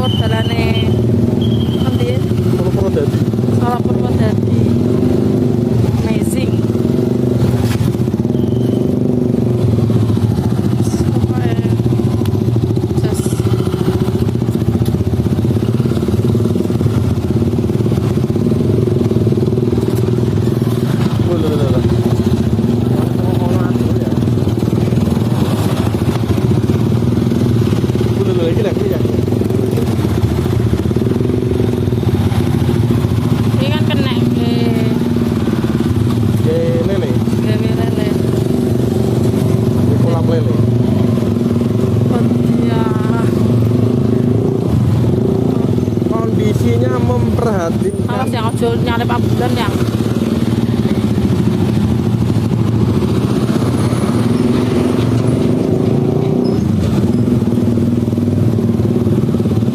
dalane endi? Solo Purwodadi. Solo Purwodadi. Amazing. Pokoknya just ini kan kena Lele, gawe lele. di kolam lele. Ya, Kondisinya memprihatinkan. awas yang ojo nyalip ambulan yang